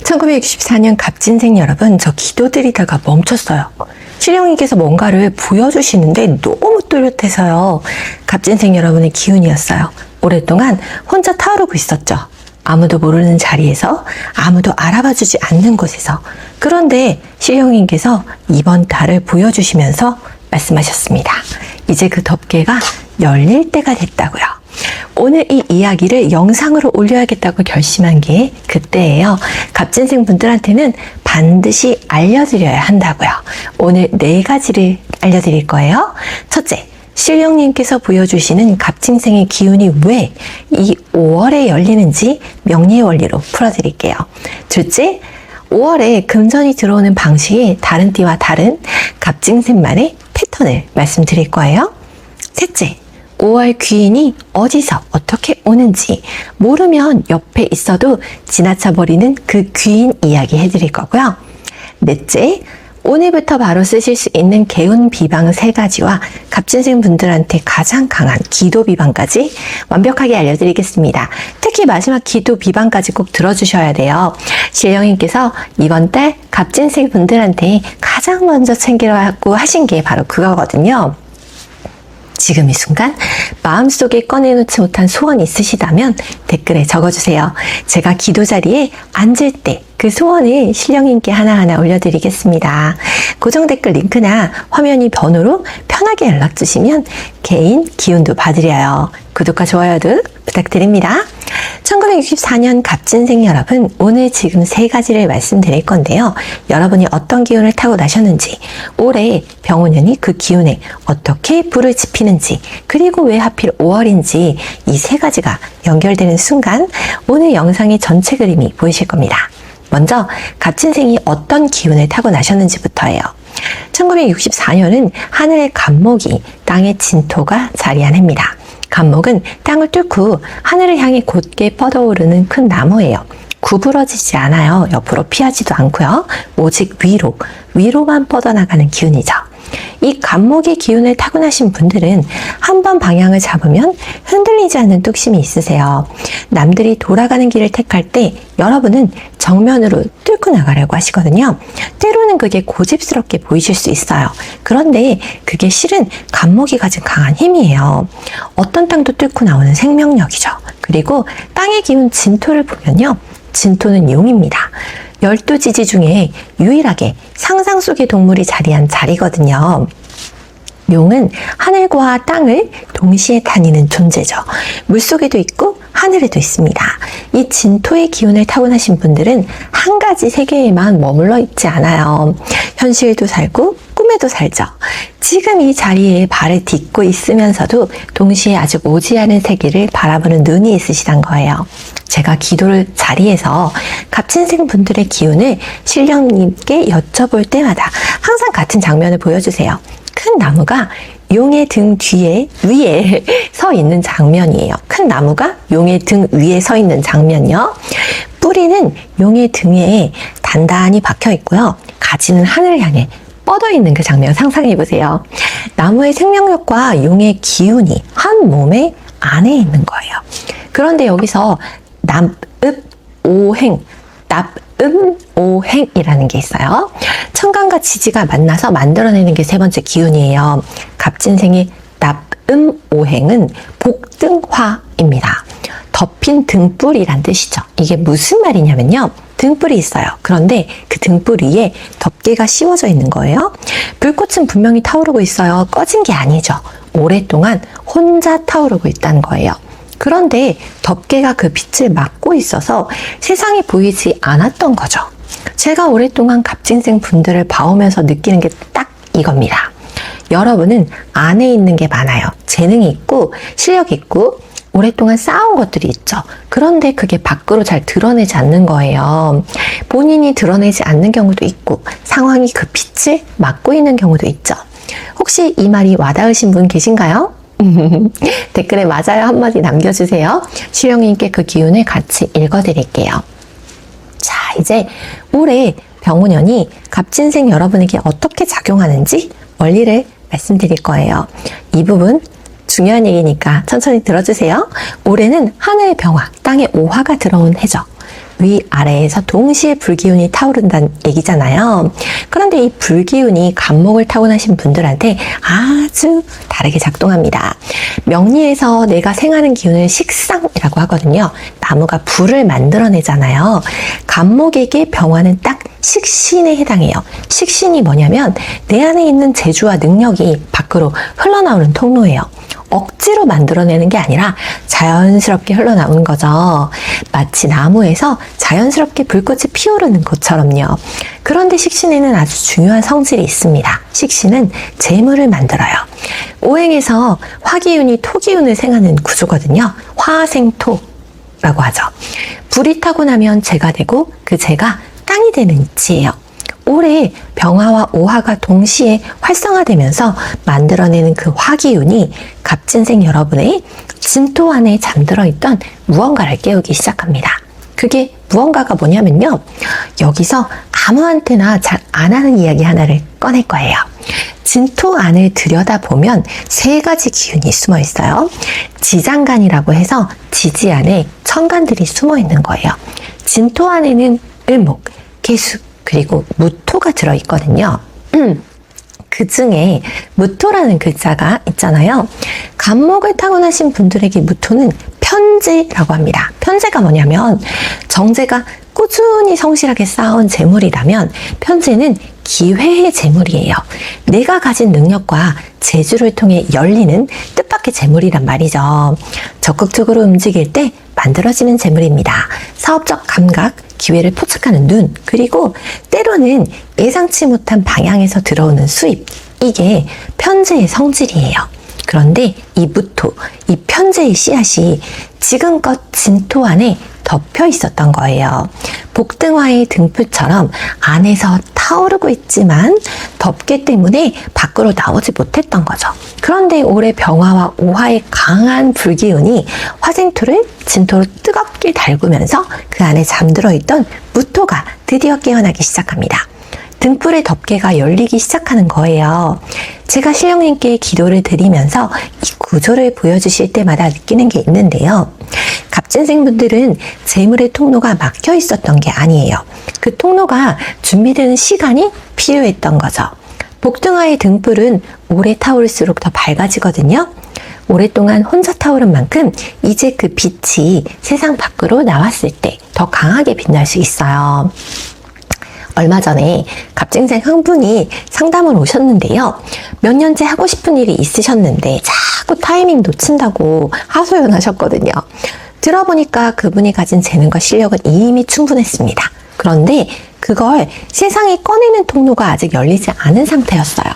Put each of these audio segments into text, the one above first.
1964년 갑진생 여러분, 저 기도드리다가 멈췄어요. 신령님께서 뭔가를 보여주시는데 너무 뚜렷해서요. 갑진생 여러분의 기운이었어요. 오랫동안 혼자 타오르고 있었죠. 아무도 모르는 자리에서, 아무도 알아봐주지 않는 곳에서. 그런데 신령님께서 이번 달을 보여주시면서 말씀하셨습니다. 이제 그 덮개가 열릴 때가 됐다고요. 오늘 이 이야기를 영상으로 올려야겠다고 결심한 게 그때예요. 갑진생 분들한테는 반드시 알려드려야 한다고요. 오늘 4가지를 알려드릴 거예요. 첫째, 신령님께서 보여주시는 갑진생의 기운이 왜 이 5월에 열리는지 명리의 원리로 풀어드릴게요. 둘째, 5월에 금전이 들어오는 방식이 다른 띠와 다른 갑진생만의 패턴을 말씀드릴 거예요. 셋째, 5월 귀인이 어디서 어떻게 오는지 모르면 옆에 있어도 지나쳐 버리는 그 귀인 이야기 해드릴 거고요. 넷째, 오늘부터 바로 쓰실 수 있는 개운 비방 3가지와 갑진생 분들한테 가장 강한 기도 비방까지 완벽하게 알려드리겠습니다. 특히 마지막 기도 비방까지 꼭 들어주셔야 돼요. 신령님께서 이번 달 갑진생 분들한테 가장 먼저 챙기라고 하신 게 바로 그거거든요. 지금 이 순간 마음속에 꺼내놓지 못한 소원이 있으시다면 댓글에 적어주세요. 제가 기도 자리에 앉을 때 그 소원을 신령님께 하나하나 올려드리겠습니다. 고정 댓글 링크나 화면이 번호로 편하게 연락 주시면 개인 기운도 받으려요. 구독과 좋아요도 부탁드립니다. 1964년 갑진생 여러분, 오늘 지금 3가지를 말씀드릴 건데요. 여러분이 어떤 기운을 타고 나셨는지, 올해 병원연이 그 기운에 어떻게 불을 지피는지, 그리고 왜 하필 5월인지 이 3가지가 연결되는 순간 오늘 영상의 전체 그림이 보이실 겁니다. 먼저 갑진생이 어떤 기운을 타고 나셨는지부터예요. 1964년은 하늘의 갑목이 땅의 진토가 자리한 해입니다. 갑목은 땅을 뚫고 하늘을 향해 곧게 뻗어오르는 큰 나무예요. 구부러지지 않아요. 옆으로 피하지도 않고요. 오직 위로만 뻗어나가는 기운이죠. 이 갑목의 기운을 타고나신 분들은 한번 방향을 잡으면 흔들리지 않는 뚝심이 있으세요. 남들이 돌아가는 길을 택할 때 여러분은 정면으로 뚫고 나가려고 하시거든요. 때로는 그게 고집스럽게 보이실 수 있어요. 그런데 그게 실은 갑목이 가진 강한 힘이에요. 어떤 땅도 뚫고 나오는 생명력이죠. 그리고 땅의 기운 진토를 보면요. 진토는 용입니다. 12지지 중에 유일하게 상상 속의 동물이 자리한 자리거든요. 용은 하늘과 땅을 동시에 다니는 존재죠. 물속에도 있고 하늘에도 있습니다. 이 진토의 기운을 타고나신 분들은 한 가지 세계에만 머물러 있지 않아요. 현실도 살고 꿈에도 살죠. 지금 이 자리에 발을 딛고 있으면서도 동시에 아직 오지 않은 세계를 바라보는 눈이 있으시단 거예요. 제가 기도를 자리에서 갑진생 분들의 기운을 신령님께 여쭤볼 때마다 항상 같은 장면을 보여주세요. 큰 나무가 용의 등 위에 서 있는 장면이에요. 큰 나무가 용의 등 위에 서 있는 장면이요. 뿌리는 용의 등에 단단히 박혀 있고요. 가지는 하늘을 향해 뻗어 있는 그 장면 상상해 보세요. 나무의 생명력과 용의 기운이 한 몸의 안에 있는 거예요. 그런데 여기서 납음오행이라는 게 있어요. 천간과 지지가 만나서 만들어내는 게 3번째 기운이에요. 갑진생의 납음오행은 복등화입니다. 덮인 등불이란 뜻이죠. 이게 무슨 말이냐면요. 등불이 있어요. 그런데 그 등불 위에 덮개가 씌워져 있는 거예요. 불꽃은 분명히 타오르고 있어요. 꺼진 게 아니죠. 오랫동안 혼자 타오르고 있다는 거예요. 그런데 덮개가 그 빛을 막고 있어서 세상이 보이지 않았던 거죠. 제가 오랫동안 갑진생 분들을 봐오면서 느끼는 게 딱 이겁니다. 여러분은 안에 있는 게 많아요. 재능이 있고 실력이 있고 오랫동안 쌓아온 것들이 있죠. 그런데 그게 밖으로 잘 드러내지 않는 거예요. 본인이 드러내지 않는 경우도 있고 상황이 그 빛을 막고 있는 경우도 있죠. 혹시 이 말이 와닿으신 분 계신가요? 댓글에 맞아요 한마디 남겨주세요. 신령님께 그 기운을 같이 읽어드릴게요. 자, 이제 올해 병운연이 갑진생 여러분에게 어떻게 작용하는지 원리를 말씀드릴 거예요. 이 부분 중요한 얘기니까 천천히 들어주세요. 올해는 하늘의 병화, 땅의 오화가 들어온 해죠. 위아래에서 동시에 불기운이 타오른다는 얘기잖아요. 그런데 이 불기운이 간목을 타고나신 분들한테 아주 다르게 작동합니다. 명리에서 내가 생하는 기운을 식상이라고 하거든요. 나무가 불을 만들어내잖아요. 간목에게 병화는 딱 식신에 해당해요. 식신이 뭐냐면 내 안에 있는 재주와 능력이 밖으로 흘러나오는 통로예요. 억지로 만들어내는 게 아니라 자연스럽게 흘러나오는 거죠. 마치 나무에서 자연스럽게 불꽃이 피어오르는 것처럼요. 그런데 식신에는 아주 중요한 성질이 있습니다. 식신은 재물을 만들어요. 오행에서 화기운이 토기운을 생하는 구조거든요. 화생토라고 하죠. 불이 타고 나면 재가 되고 그 재가 땅이 되는 이치예요. 올해 병화와 오화가 동시에 활성화되면서 만들어내는 그 화기운이 갑진생 여러분의 진토 안에 잠들어 있던 무언가를 깨우기 시작합니다. 그게 무언가가 뭐냐면요. 여기서 아무한테나 잘 안 하는 이야기 하나를 꺼낼 거예요. 진토 안을 들여다보면 세 가지 기운이 숨어 있어요. 지장간이라고 해서 지지 안에 천간들이 숨어 있는 거예요. 진토 안에는 을목, 개수, 그리고 무토가 들어있거든요. 그 중에 무토라는 글자가 있잖아요. 간목을 타고나신 분들에게 무토는 편재라고 합니다. 편재가 뭐냐면 정제가 꾸준히 성실하게 쌓아온 재물이라면 편재는 기회의 재물이에요. 내가 가진 능력과 재주를 통해 열리는 뜻밖의 재물이란 말이죠. 적극적으로 움직일 때 만들어지는 재물입니다. 사업적 감각, 기회를 포착하는 눈, 그리고 때로는 예상치 못한 방향에서 들어오는 수입, 이게 편재의 성질이에요. 그런데 이 무토, 이 편재의 씨앗이 지금껏 진토 안에 덮여 있었던 거예요. 복등화의 등불처럼 안에서 타오르고 있지만 덮개 때문에 밖으로 나오지 못했던 거죠. 그런데 올해 병화와 오화의 강한 불기운이 화생토를 진토로 뜨겁게 달구면서 그 안에 잠들어 있던 무토가 드디어 깨어나기 시작합니다. 등불의 덮개가 열리기 시작하는 거예요. 제가 신령님께 기도를 드리면서 이 구조를 보여주실 때마다 느끼는 게 있는데요. 갑진생분들은 재물의 통로가 막혀 있었던 게 아니에요. 그 통로가 준비되는 시간이 필요했던 거죠. 복등화의 등불은 오래 타올수록 더 밝아지거든요. 오랫동안 혼자 타오른 만큼 이제 그 빛이 세상 밖으로 나왔을 때 더 강하게 빛날 수 있어요. 얼마 전에 갑진생 한 분이 상담을 오셨는데요. 몇 년째 하고 싶은 일이 있으셨는데 자꾸 타이밍 놓친다고 하소연하셨거든요. 들어보니까 그분이 가진 재능과 실력은 이미 충분했습니다. 그런데 그걸 세상에 꺼내는 통로가 아직 열리지 않은 상태였어요.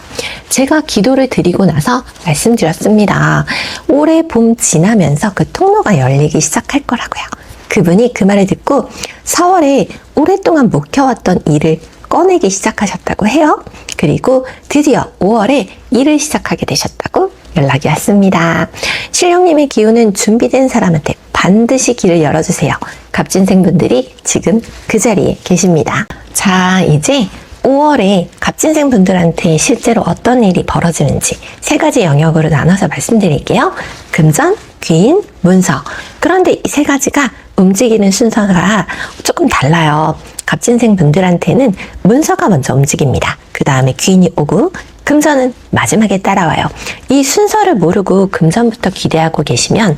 제가 기도를 드리고 나서 말씀드렸습니다. 올해 봄 지나면서 그 통로가 열리기 시작할 거라고요. 그분이 그 말을 듣고 4월에 오랫동안 묵혀왔던 일을 꺼내기 시작하셨다고 해요. 그리고 드디어 5월에 일을 시작하게 되셨다고 연락이 왔습니다. 신령님의 기운은 준비된 사람한테 반드시 길을 열어주세요. 갑진생분들이 지금 그 자리에 계십니다. 자, 이제 5월에 갑진생분들한테 실제로 어떤 일이 벌어지는지 세 가지 영역으로 나눠서 말씀드릴게요. 금전, 귀인, 문서. 그런데 이 세 가지가 움직이는 순서가 조금 달라요. 갑진생 분들한테는 문서가 먼저 움직입니다. 그 다음에 귀인이 오고 금전은 마지막에 따라와요. 이 순서를 모르고 금전부터 기대하고 계시면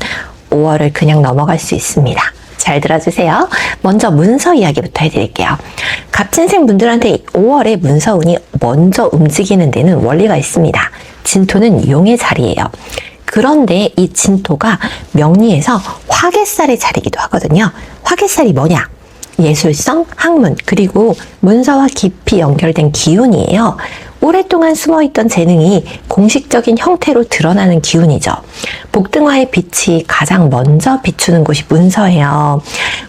5월을 그냥 넘어갈 수 있습니다. 잘 들어주세요. 먼저 문서 이야기부터 해드릴게요. 갑진생 분들한테 5월에 문서운이 먼저 움직이는 데는 원리가 있습니다. 진토는 용의 자리예요. 그런데 이 진토가 명리에서 화개살의 자리이기도 하거든요. 화개살이 뭐냐? 예술성, 학문, 그리고 문서와 깊이 연결된 기운이에요. 오랫동안 숨어있던 재능이 공식적인 형태로 드러나는 기운이죠. 복등화의 빛이 가장 먼저 비추는 곳이 문서예요.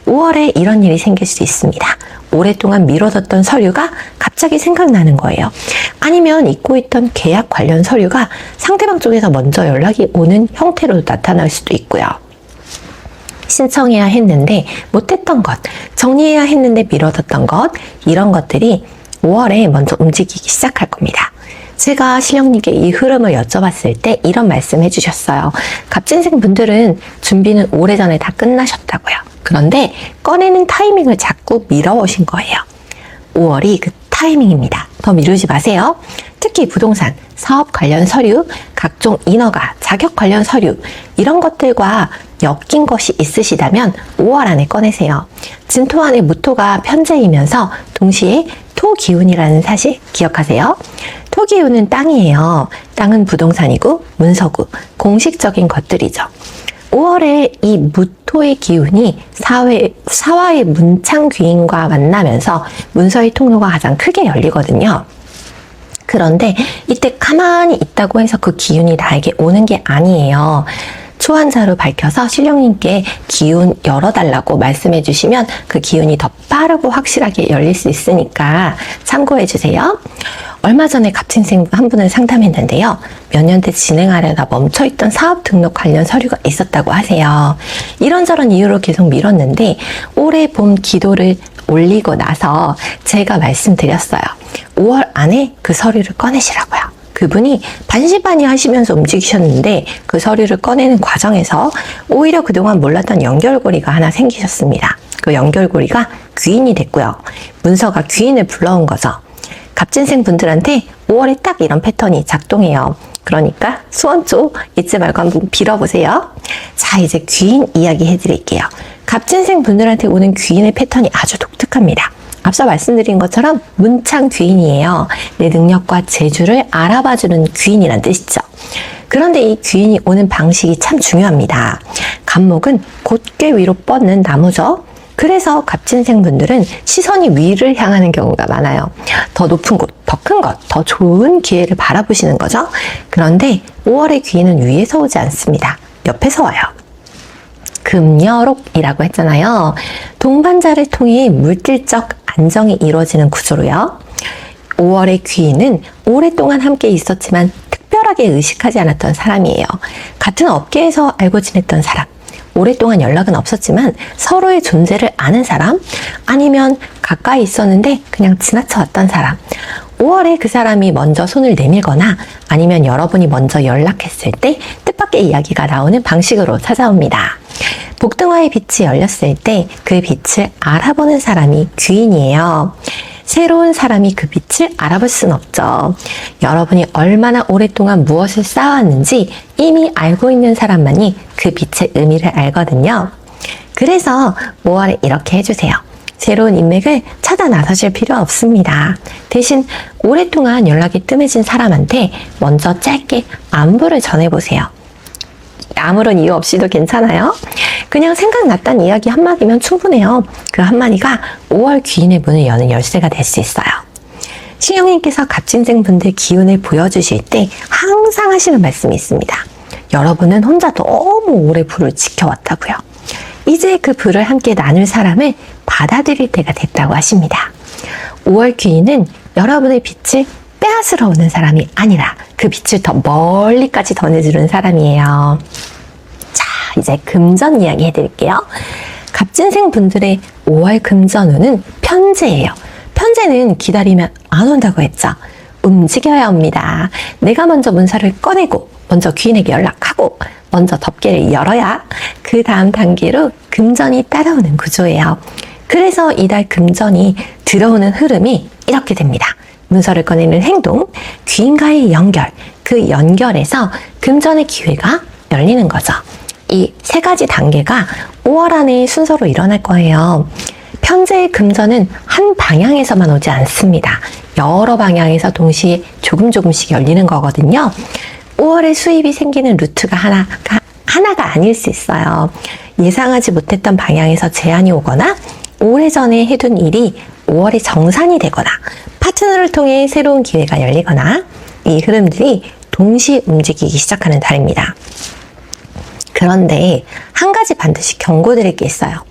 5월에 이런 일이 생길 수 있습니다. 오랫동안 미뤄뒀던 서류가 갑자기 생각나는 거예요. 아니면 잊고 있던 계약 관련 서류가 상대방 쪽에서 먼저 연락이 오는 형태로 나타날 수도 있고요. 신청해야 했는데 못했던 것, 정리해야 했는데 미뤄뒀던 것, 이런 것들이 5월에 먼저 움직이기 시작할 겁니다. 제가 신령님께 이 흐름을 여쭤봤을 때 이런 말씀 해주셨어요. 갑진생 분들은 준비는 오래전에 다 끝나셨다고요. 그런데 꺼내는 타이밍을 자꾸 미뤄오신 거예요. 5월이 그 타이밍입니다. 더 미루지 마세요. 특히 부동산, 사업 관련 서류, 각종 인허가, 자격 관련 서류 이런 것들과 엮인 것이 있으시다면 5월 안에 꺼내세요. 진토 안의 무토가 편재이면서 동시에 토 기운이라는 사실 기억하세요. 토 기운은 땅이에요. 땅은 부동산이고 문서고 공식적인 것들이죠. 5월에 이 무토의 기운이 사화의 문창 귀인과 만나면서 문서의 통로가 가장 크게 열리거든요. 그런데 이때 가만히 있다고 해서 그 기운이 나에게 오는 게 아니에요. 초한자로 밝혀서 신령님께 기운 열어달라고 말씀해 주시면 그 기운이 더 빠르고 확실하게 열릴 수 있으니까 참고해 주세요. 얼마 전에 갑진생 한 분을 상담했는데요. 몇 년째 진행하려다 멈춰있던 사업 등록 관련 서류가 있었다고 하세요. 이런저런 이유로 계속 미뤘는데 올해 봄 기도를 올리고 나서 제가 말씀드렸어요. 5월 안에 그 서류를 꺼내시라고요. 그분이 반신반의 하시면서 움직이셨는데 그 서류를 꺼내는 과정에서 오히려 그동안 몰랐던 연결고리가 하나 생기셨습니다. 그 연결고리가 귀인이 됐고요. 문서가 귀인을 불러온 거죠. 갑진생 분들한테 5월에 딱 이런 패턴이 작동해요. 그러니까 소원조 잊지 말고 한번 빌어보세요. 자, 이제 귀인 이야기 해드릴게요. 갑진생 분들한테 오는 귀인의 패턴이 아주 독특합니다. 앞서 말씀드린 것처럼 문창 귀인이에요. 내 능력과 재주를 알아봐주는 귀인이란 뜻이죠. 그런데 이 귀인이 오는 방식이 참 중요합니다. 갑목은 곧게 위로 뻗는 나무죠. 그래서 갑진생 분들은 시선이 위를 향하는 경우가 많아요. 더 높은 곳, 더 큰 것, 더 좋은 기회를 바라보시는 거죠. 그런데 5월의 귀인은 위에서 오지 않습니다. 옆에서 와요. 금여록이라고 했잖아요. 동반자를 통해 물질적 안정이 이루어지는 구조로요. 5월의 귀인은 오랫동안 함께 있었지만 특별하게 의식하지 않았던 사람이에요. 같은 업계에서 알고 지냈던 사람, 오랫동안 연락은 없었지만 서로의 존재를 아는 사람, 아니면 가까이 있었는데 그냥 지나쳐왔던 사람. 5월에 그 사람이 먼저 손을 내밀거나 아니면 여러분이 먼저 연락했을 때 뜻밖의 이야기가 나오는 방식으로 찾아옵니다. 복등화의 빛이 열렸을 때 그 빛을 알아보는 사람이 귀인이에요. 새로운 사람이 그 빛을 알아볼 순 없죠. 여러분이 얼마나 오랫동안 무엇을 쌓아왔는지 이미 알고 있는 사람만이 그 빛의 의미를 알거든요. 그래서 5월에 이렇게 해주세요. 새로운 인맥을 찾아 나서실 필요 없습니다. 대신 오랫동안 연락이 뜸해진 사람한테 먼저 짧게 안부를 전해보세요. 아무런 이유 없이도 괜찮아요. 그냥 생각났단 이야기 한마디면 충분해요. 그 한마디가 5월 귀인의 문을 여는 열쇠가 될 수 있어요. 신령님께서 갑진생 분들 기운을 보여주실 때 항상 하시는 말씀이 있습니다. 여러분은 혼자 너무 오래 불을 지켜왔다고요. 이제 그 불을 함께 나눌 사람을 받아들일 때가 됐다고 하십니다. 5월 귀인은 여러분의 빛을 빼앗으러 오는 사람이 아니라 그 빛을 더 멀리까지 전해주는 사람이에요. 자, 이제 금전 이야기 해드릴게요. 갑진생 분들의 5월 금전운은 편재예요. 편재는 기다리면 안 온다고 했죠. 움직여야 옵니다. 내가 먼저 문서를 꺼내고 먼저 귀인에게 연락하고 먼저 덮개를 열어야 그 다음 단계로 금전이 따라오는 구조예요. 그래서 이달 금전이 들어오는 흐름이 이렇게 됩니다. 문서를 꺼내는 행동, 귀인과의 연결, 그 연결에서 금전의 기회가 열리는 거죠. 이 세 가지 단계가 5월 안에 순서로 일어날 거예요. 편재의 금전은 한 방향에서만 오지 않습니다. 여러 방향에서 동시에 조금씩 열리는 거거든요. 5월에 수입이 생기는 루트가 하나가 아닐 수 있어요. 예상하지 못했던 방향에서 제안이 오거나 오래전에 해둔 일이 5월에 정산이 되거나 파트너를 통해 새로운 기회가 열리거나 이 흐름들이 동시에 움직이기 시작하는 달입니다. 그런데 한 가지 반드시 경고드릴 게 있어요.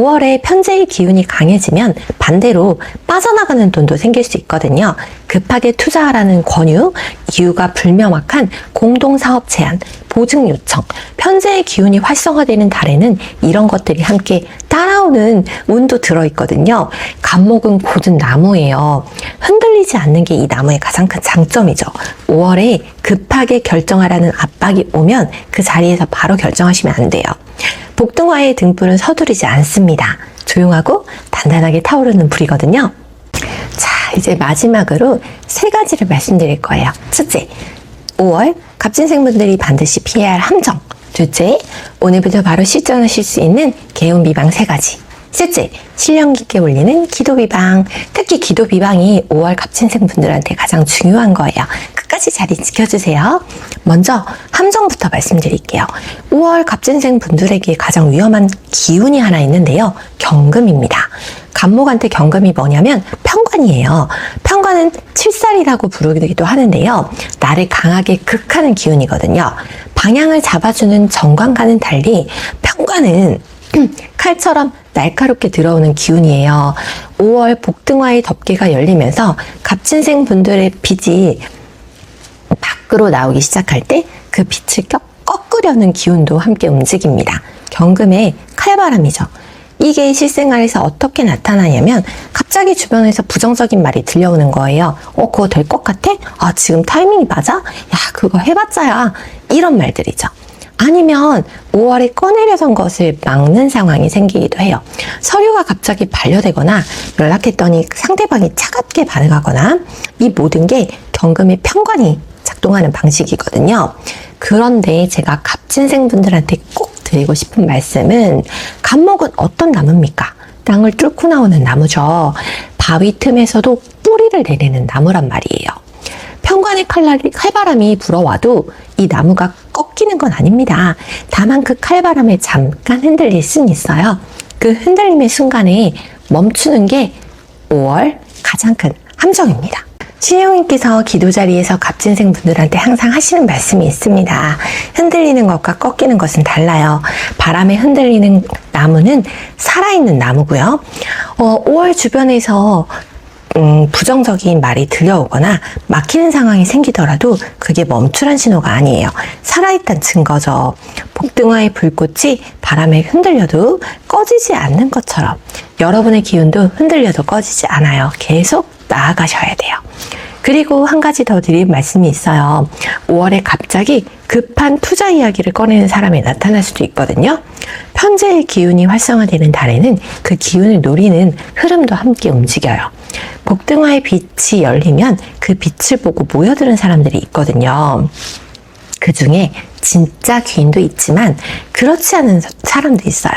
5월에 편재의 기운이 강해지면 반대로 빠져나가는 돈도 생길 수 있거든요. 급하게 투자하라는 권유, 이유가 불명확한 공동사업 제안, 보증 요청, 편재의 기운이 활성화되는 달에는 이런 것들이 함께 따라오는 운도 들어있거든요. 갑목은 고든 나무예요. 흔들리지 않는 게 이 나무의 가장 큰 장점이죠. 5월에 급하게 결정하라는 압박이 오면 그 자리에서 바로 결정하시면 안 돼요. 복등화의 등불은 서두르지 않습니다. 조용하고 단단하게 타오르는 불이거든요. 자, 이제 마지막으로 3가지를 말씀드릴 거예요. 첫째, 5월 갑진생분들이 반드시 피해야 할 함정. 둘째, 오늘부터 바로 실천하실 수 있는 개운 비방 3가지. 셋째, 신령 깊게 올리는 기도 비방. 특히 기도 비방이 5월 갑진생분들한테 가장 중요한 거예요. 끝까지 자리 지켜주세요. 먼저 함정부터 말씀드릴게요. 5월 갑진생분들에게 가장 위험한 기운이 하나 있는데요. 경금입니다. 갑목한테 경금이 뭐냐면 편관이에요. 편관은 칠살이라고 부르기도 하는데요. 나를 강하게 극하는 기운이거든요. 방향을 잡아주는 정관과는 달리 편관은 칼처럼 날카롭게 들어오는 기운이에요. 5월 복등화의 덮개가 열리면서 갑진생 분들의 빛이 밖으로 나오기 시작할 때 그 빛을 꺾으려는 기운도 함께 움직입니다. 경금의 칼바람이죠. 이게 실생활에서 어떻게 나타나냐면 갑자기 주변에서 부정적인 말이 들려오는 거예요. 그거 될 것 같아? 아, 지금 타이밍이 맞아? 야, 그거 해봤자야. 이런 말들이죠. 아니면 5월에 꺼내려던 것을 막는 상황이 생기기도 해요. 서류가 갑자기 반려되거나 연락했더니 상대방이 차갑게 반응하거나 이 모든 게 경금의 편관이 작동하는 방식이거든요. 그런데 제가 갑진생분들한테 꼭 드리고 싶은 말씀은 갑목은 어떤 나무입니까? 땅을 뚫고 나오는 나무죠. 바위 틈에서도 뿌리를 내리는 나무란 말이에요. 편관의 칼바람이 불어와도 이 나무가 꺾이는 건 아닙니다. 다만 그 칼바람에 잠깐 흔들릴 수는 있어요. 그 흔들림의 순간에 멈추는 게 5월 가장 큰 함정입니다. 신령님께서 기도 자리에서 갑진생 분들한테 항상 하시는 말씀이 있습니다. 흔들리는 것과 꺾이는 것은 달라요. 바람에 흔들리는 나무는 살아있는 나무고요. 5월 주변에서 부정적인 말이 들려오거나 막히는 상황이 생기더라도 그게 멈추란 신호가 아니에요. 살아있다는 증거죠. 복등화의 불꽃이 바람에 흔들려도 꺼지지 않는 것처럼 여러분의 기운도 흔들려도 꺼지지 않아요. 계속 나아가셔야 돼요. 그리고 한 가지 더 드릴 말씀이 있어요. 5월에 갑자기 급한 투자 이야기를 꺼내는 사람이 나타날 수도 있거든요. 편재의 기운이 활성화되는 달에는 그 기운을 노리는 흐름도 함께 움직여요. 복등화의 빛이 열리면 그 빛을 보고 모여드는 사람들이 있거든요. 그 중에 진짜 귀인도 있지만 그렇지 않은 사람도 있어요.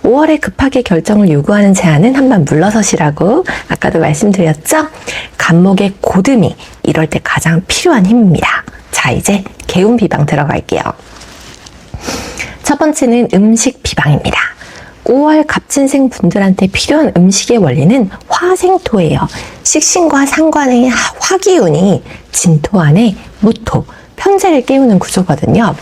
5월에 급하게 결정을 요구하는 제안은 한번 물러서시라고 아까도 말씀드렸죠? 갑목의 고듬이 이럴 때 가장 필요한 힘입니다. 자, 이제 개운 비방 들어갈게요. 첫 번째는 음식 비방입니다. 5월 갑진생 분들한테 필요한 음식의 원리는 화생토예요. 식신과 상관의 화기운이 진토 안에 무토, 편재를 깨우는 구조거든요.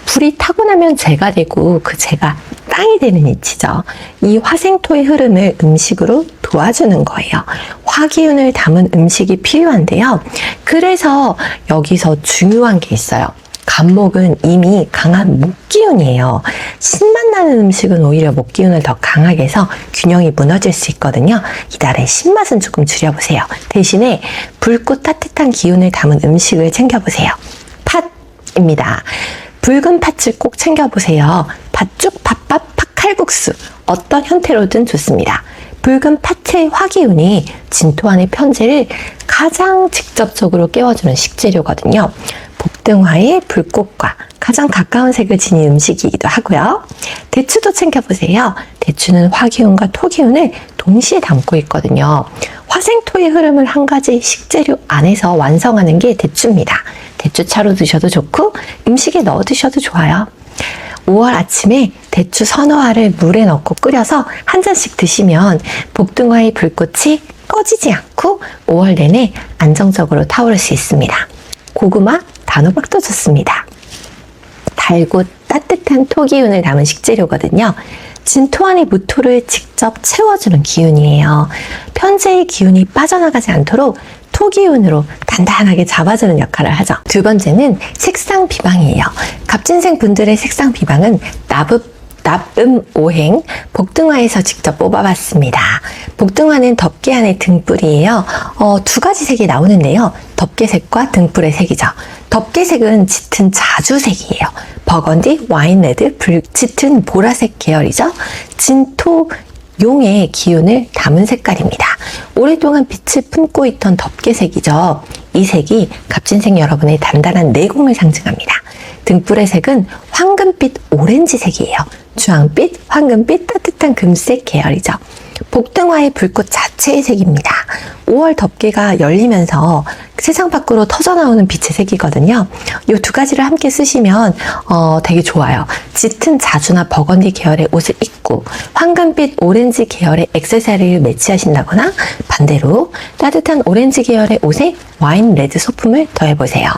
불이 타고 나면 재가 되고 그 재가 땅이 되는 이치죠. 이 화생토의 흐름을 음식으로 도와주는 거예요. 화기운을 담은 음식이 필요한데요. 그래서 여기서 중요한 게 있어요. 갑목은 이미 강한 목기운이에요. 신맛 나는 음식은 오히려 목기운을 더 강하게 해서 균형이 무너질 수 있거든요. 이달의 신맛은 조금 줄여보세요. 대신에 붉고 따뜻한 기운을 담은 음식을 챙겨보세요. 팥입니다. 붉은 팥을 꼭 챙겨보세요. 팥죽, 팥밥, 팥칼국수 어떤 형태로든 좋습니다. 붉은 팥의 화기운이 진토 안의 편재를 가장 직접적으로 깨워주는 식재료거든요. 복등화의 불꽃과 가장 가까운 색을 지닌 음식이기도 하고요. 대추도 챙겨보세요. 대추는 화기운과 토기운을 동시에 담고 있거든요. 화생토의 흐름을 한 가지 식재료 안에서 완성하는 게 대추입니다. 대추차로 드셔도 좋고 음식에 넣어 드셔도 좋아요. 5월 아침에 대추 서너 알을 물에 넣고 끓여서 한 잔씩 드시면 복등화의 불꽃이 꺼지지 않고 5월 내내 안정적으로 타오를 수 있습니다. 고구마, 단호박도 좋습니다. 달고 따뜻한 토기운을 담은 식재료거든요. 진토 안의 무토를 직접 채워주는 기운이에요. 편재의 기운이 빠져나가지 않도록 토 기운으로 단단하게 잡아주는 역할을 하죠. 두 번째는 색상 비방이에요. 갑진생 분들의 색상 비방은 오행, 복등화에서 직접 뽑아봤습니다. 복등화는 덮개 안의 등불이에요. 두 가지 색이 나오는데요. 덮개색과 등불의 색이죠. 덮개색은 짙은 자주색이에요. 버건디, 와인 레드, 짙은 보라색 계열이죠. 진토, 용의 기운을 담은 색깔입니다. 오랫동안 빛을 품고 있던 덮개색이죠. 이 색이 갑진생 여러분의 단단한 내공을 상징합니다. 등불의 색은 황금빛 오렌지색이에요. 주황빛, 황금빛, 따뜻한 금색 계열이죠. 복등화의 불꽃 자체의 색입니다. 5월 덮개가 열리면서 세상 밖으로 터져나오는 빛의 색이거든요. 이 두 가지를 함께 쓰시면 되게 좋아요. 짙은 자주나 버건디 계열의 옷을 입고 황금빛 오렌지 계열의 액세서리를 매치하신다거나 반대로 따뜻한 오렌지 계열의 옷에 와인 레드 소품을 더해보세요.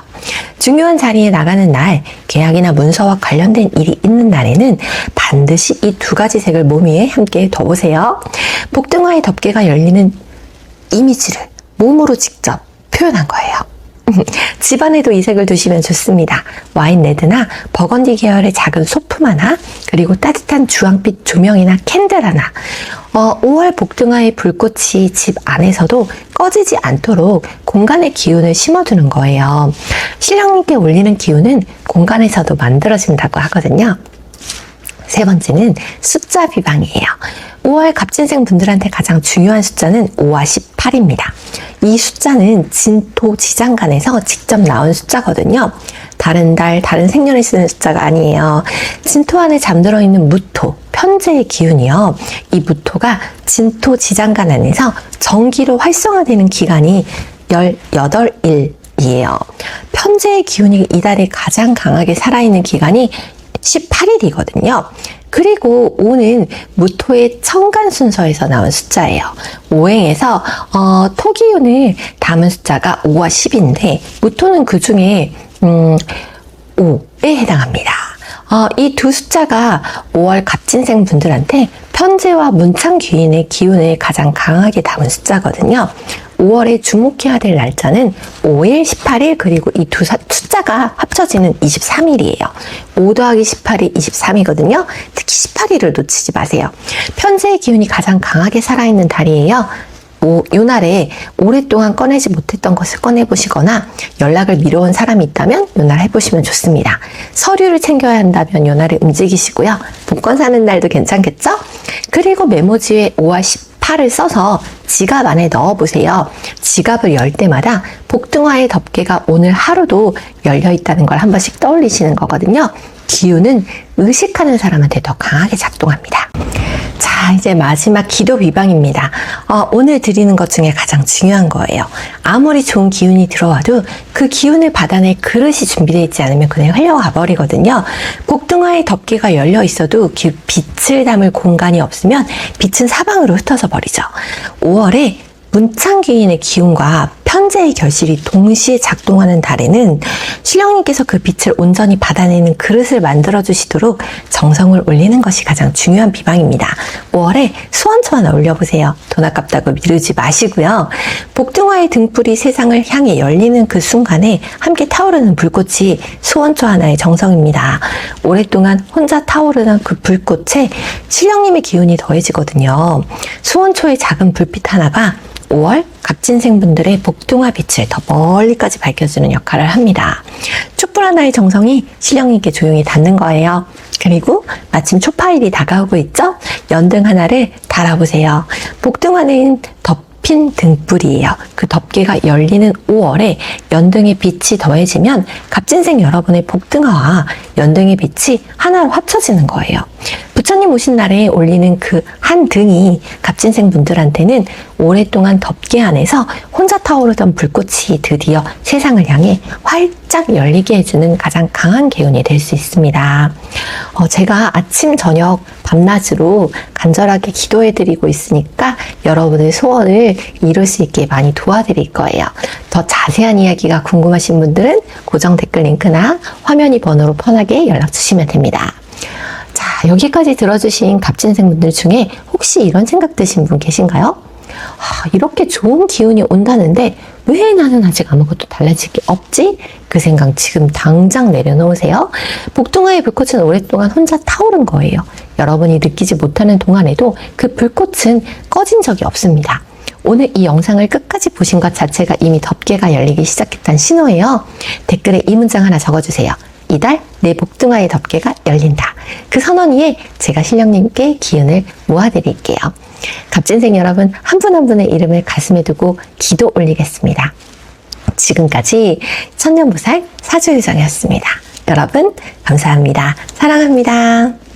중요한 자리에 나가는 날, 계약이나 문서와 관련된 일이 있는 날에는 반드시 이 두 가지 색을 몸 위에 함께 둬보세요. 복등화의 덮개가 열리는 이미지를 몸으로 직접 표현한 거예요. 집안에도 이 색을 두시면 좋습니다. 와인 레드나 버건디 계열의 작은 소품 하나, 그리고 따뜻한 주황빛 조명이나 캔들 하나. 5월 복등화의 불꽃이 집 안에서도 꺼지지 않도록 공간의 기운을 심어두는 거예요. 신령님께 올리는 기운은 공간에서도 만들어진다고 하거든요. 세 번째는 숫자 비방이에요. 5월 갑진생 분들한테 가장 중요한 숫자는 5와 18입니다. 이 숫자는 진토 지장간에서 직접 나온 숫자거든요. 다른 달, 다른 생년에 쓰는 숫자가 아니에요. 진토 안에 잠들어 있는 무토, 편재의 기운이요. 이 무토가 진토 지장간 안에서 정기로 활성화되는 기간이 18일이에요. 편재의 기운이 이달에 가장 강하게 살아있는 기간이 18일이거든요. 그리고 5는 무토의 천간 순서에서 나온 숫자예요. 오행에서 토기운을 담은 숫자가 5와 10인데 무토는 그 중에 5에 해당합니다. 이 두 숫자가 5월 갑진생 분들한테 편재와 문昌귀인의 기운을 가장 강하게 담은 숫자거든요. 5월에 주목해야 될 날짜는 5일, 18일, 그리고 이 두 숫자가 합쳐지는 23일이에요. 5 더하기 18이 23이거든요. 특히 18일을 놓치지 마세요. 편재의 기운이 가장 강하게 살아있는 달이에요. 이 날에 오랫동안 꺼내지 못했던 것을 꺼내보시거나 연락을 미뤄온 사람이 있다면 이 날 해보시면 좋습니다. 서류를 챙겨야 한다면 이 날에 움직이시고요. 복권 사는 날도 괜찮겠죠? 그리고 메모지에 5와 18을 써서 지갑 안에 넣어보세요. 지갑을 열 때마다 복등화의 덮개가 오늘 하루도 열려 있다는 걸 한 번씩 떠올리시는 거거든요. 기운은 의식하는 사람한테 더 강하게 작동합니다. 자, 이제 마지막 기도 비방입니다. 오늘 드리는 것 중에 가장 중요한 거예요. 아무리 좋은 기운이 들어와도 그 기운을 받아낼 그릇이 준비되어 있지 않으면 그냥 흘러가 버리거든요. 복등화의 덮개가 열려 있어도 빛을 담을 공간이 없으면 빛은 사방으로 흩어져 버리죠. 5월에 문昌귀인의 기운과 편재의 결실이 동시에 작동하는 달에는 신령님께서 그 빛을 온전히 받아내는 그릇을 만들어 주시도록 정성을 올리는 것이 가장 중요한 비방입니다. 5월에 수원초 하나 올려보세요. 돈 아깝다고 미루지 마시고요. 복등화의 등불이 세상을 향해 열리는 그 순간에 함께 타오르는 불꽃이 수원초 하나의 정성입니다. 오랫동안 혼자 타오르는 그 불꽃에 신령님의 기운이 더해지거든요. 수원초의 작은 불빛 하나가 5월 갑진생분들의 복등화 빛을 더 멀리까지 밝혀주는 역할을 합니다. 촛불 하나의 정성이 신령님께 조용히 닿는 거예요. 그리고 마침 초파일이 다가오고 있죠? 연등 하나를 달아보세요. 복등화는 덮인 등불이에요. 그 덮개가 열리는 5월에 연등의 빛이 더해지면 갑진생 여러분의 복등화와 연등의 빛이 하나로 합쳐지는 거예요. 부처님 오신 날에 올리는 그 한 등이 갑진생 분들한테는 오랫동안 덮개 안에서 혼자 타오르던 불꽃이 드디어 세상을 향해 활짝 열리게 해주는 가장 강한 기운이 될 수 있습니다. 제가 아침, 저녁, 밤낮으로 간절하게 기도해드리고 있으니까 여러분의 소원을 이룰 수 있게 많이 도와드릴 거예요. 더 자세한 이야기가 궁금하신 분들은 고정 댓글 링크나 화면이 번호로 편하게 연락 주시면 됩니다. 자, 자, 여기까지 들어주신 갑진생분들 중에 혹시 이런 생각 드신 분 계신가요? 이렇게 좋은 기운이 온다는데 왜 나는 아직 아무것도 달라질 게 없지? 그 생각 지금 당장 내려놓으세요. 복숭아의 불꽃은 오랫동안 혼자 타오른 거예요. 여러분이 느끼지 못하는 동안에도 그 불꽃은 꺼진 적이 없습니다. 오늘 이 영상을 끝까지 보신 것 자체가 이미 덮개가 열리기 시작했다는 신호예요. 댓글에 이 문장 하나 적어주세요. 이달 내 복숭아의 덮개가 열린다. 그 선언 위에 제가 신령님께 기운을 모아드릴게요. 갑진생 여러분, 한 분 한 분의 이름을 가슴에 두고 기도 올리겠습니다. 지금까지 천년보살 사주유정이었습니다. 여러분 감사합니다. 사랑합니다.